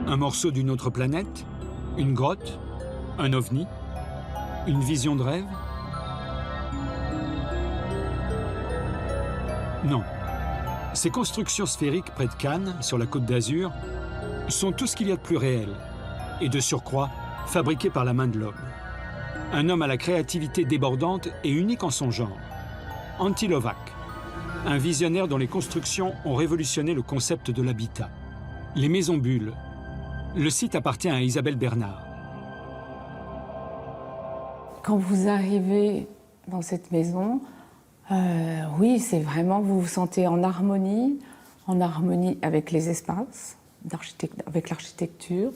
Un morceau d'une autre planète? Une grotte? Un ovni? Une vision de rêve? Non. Ces constructions sphériques près de Cannes, sur la Côte d'Azur, sont tout ce qu'il y a de plus réel, et de surcroît, fabriquées par la main de l'homme. Un homme à la créativité débordante et unique en son genre. Antti Lovac, un visionnaire dont les constructions ont révolutionné le concept de l'habitat. Les maisons bulles. Le site appartient à Isabelle Bernard. Quand vous arrivez dans cette maison, oui, c'est vraiment, vous vous sentez en harmonie avec les espaces, avec l'architecture,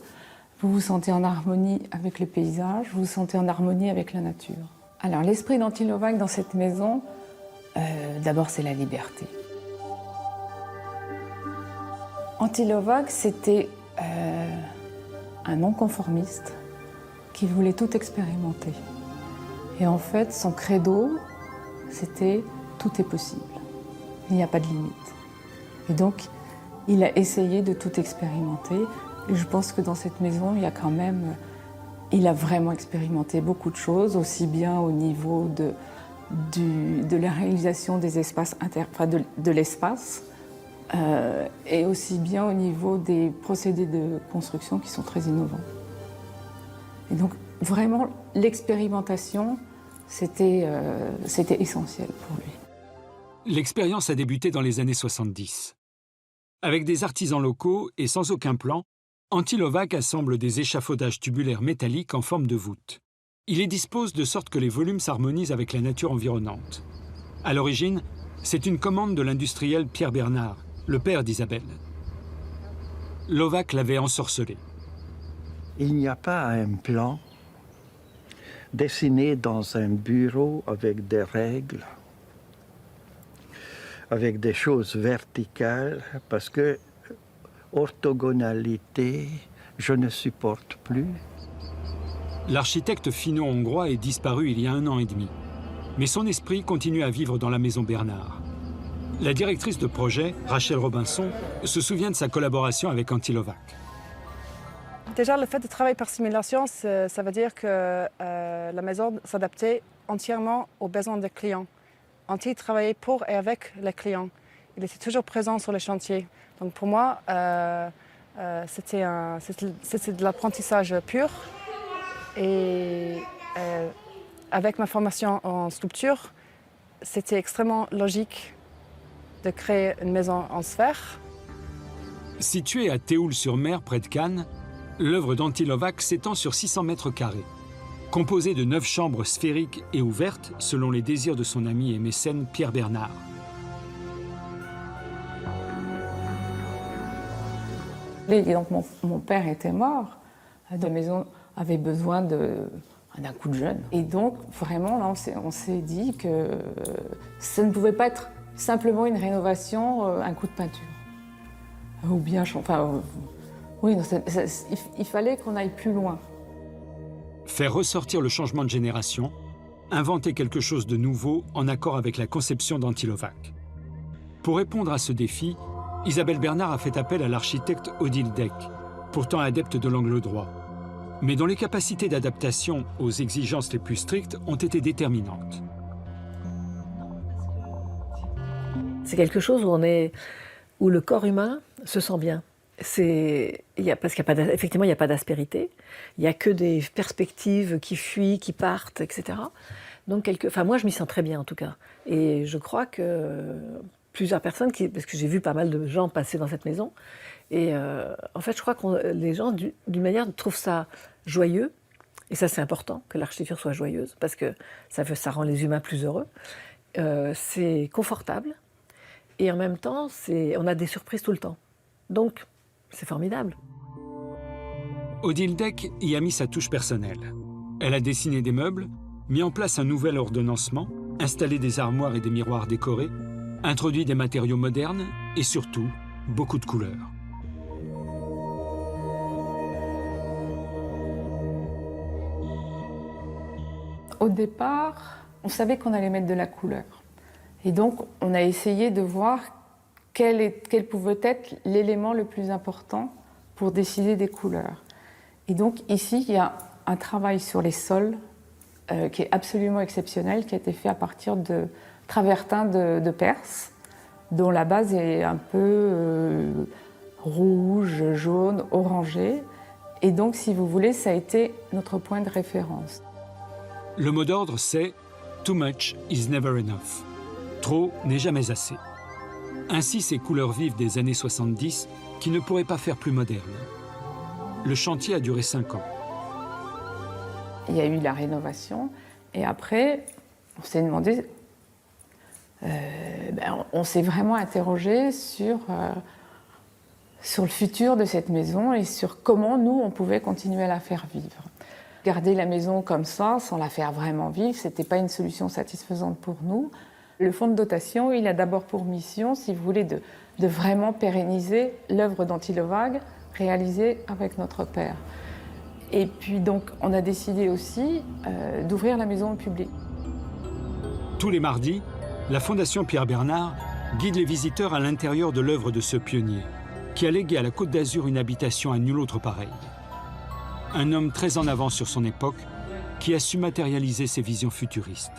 vous vous sentez en harmonie avec les paysages, vous vous sentez en harmonie avec la nature. Alors l'esprit d'Antti Lovac dans cette maison, d'abord c'est la liberté. Antti Lovac, c'était un non-conformiste qui voulait tout expérimenter. Et en fait, son credo, c'était « tout est possible, il n'y a pas de limite ». Et donc, il a essayé de tout expérimenter. Et je pense que dans cette maison, il a vraiment expérimenté beaucoup de choses, aussi bien au niveau de la réalisation des espaces, de l'espace, et aussi bien au niveau des procédés de construction qui sont très innovants. Et donc, vraiment, l'expérimentation, c'était essentiel pour lui. L'expérience a débuté dans les années 70. Avec des artisans locaux et sans aucun plan, Antti Lovac assemble des échafaudages tubulaires métalliques en forme de voûte. Il les dispose de sorte que les volumes s'harmonisent avec la nature environnante. À l'origine, c'est une commande de l'industriel Pierre Bernard, le père d'Isabelle. Lovac l'avait ensorcelé. Il n'y a pas un plan dessiné dans un bureau avec des règles, avec des choses verticales, parce que orthogonalité, je ne supporte plus. L'architecte finno-hongrois est disparu il y a 1 an et demi. Mais son esprit continue à vivre dans la maison Bernard. La directrice de projet, Rachel Robinson, se souvient de sa collaboration avec Antti Lovac. Déjà, le fait de travailler par simulation, ça veut dire que la maison s'adaptait entièrement aux besoins des clients. Antti travaillait pour et avec les clients. Il était toujours présent sur les chantiers. Donc pour moi, c'était de l'apprentissage pur. Et avec ma formation en sculpture, c'était extrêmement logique de créer une maison en sphère. Située à Théoul-sur-Mer, près de Cannes, l'œuvre d'Antti Lovac s'étend sur 600 mètres carrés. Composée de 9 chambres sphériques et ouvertes, selon les désirs de son ami et mécène Pierre Bernard. Et donc mon père était mort, la maison avait besoin d'un coup de jeune. Et donc vraiment, là, on s'est dit que ça ne pouvait pas être simplement une rénovation, un coup de peinture. Ou bien, oui, non, il fallait qu'on aille plus loin. Faire ressortir le changement de génération, inventer quelque chose de nouveau en accord avec la conception d'Antti Lovac. Pour répondre à ce défi, Isabelle Bernard a fait appel à l'architecte Odile Deck, pourtant adepte de l'angle droit, mais dont les capacités d'adaptation aux exigences les plus strictes ont été déterminantes. C'est quelque chose où le corps humain se sent bien. Parce qu'effectivement, il n'y a pas d'aspérité, il n'y a que des perspectives qui fuient, qui partent, etc. Donc, moi, je m'y sens très bien, en tout cas. Et je crois que plusieurs personnes, parce que j'ai vu pas mal de gens passer dans cette maison, et en fait, je crois que les gens, d'une manière, trouvent ça joyeux. Et ça, c'est important, que l'architecture soit joyeuse, parce que ça rend les humains plus heureux. C'est confortable, et en même temps, on a des surprises tout le temps. Donc, c'est formidable. Odile Deck y a mis sa touche personnelle. Elle a dessiné des meubles, mis en place un nouvel ordonnancement, installé des armoires et des miroirs décorés, introduit des matériaux modernes et surtout, beaucoup de couleurs. Au départ, on savait qu'on allait mettre de la couleur. Et donc, on a essayé de voir quel pouvait être l'élément le plus important pour décider des couleurs. Et donc ici, il y a un travail sur les sols qui est absolument exceptionnel, qui a été fait à partir de travertins de Perse, dont la base est un peu rouge, jaune, orangé. Et donc, si vous voulez, ça a été notre point de référence. Le mot d'ordre, c'est « Too much is never enough ». Trop n'est jamais assez. Ainsi, ces couleurs vives des années 70 qui ne pourraient pas faire plus moderne. Le chantier a duré 5 ans. Il y a eu la rénovation et après, on s'est demandé, on s'est vraiment interrogé sur le futur de cette maison et sur comment nous, on pouvait continuer à la faire vivre. Garder la maison comme ça, sans la faire vraiment vivre, ce n'était pas une solution satisfaisante pour nous. Le fonds de dotation, il a d'abord pour mission, si vous voulez, de vraiment pérenniser l'œuvre d'Antilovague réalisée avec notre père. Et puis donc, on a décidé aussi d'ouvrir la maison au public. Tous les mardis, la Fondation Pierre Bernard guide les visiteurs à l'intérieur de l'œuvre de ce pionnier, qui a légué à la Côte d'Azur une habitation à nul autre pareil. Un homme très en avance sur son époque, qui a su matérialiser ses visions futuristes.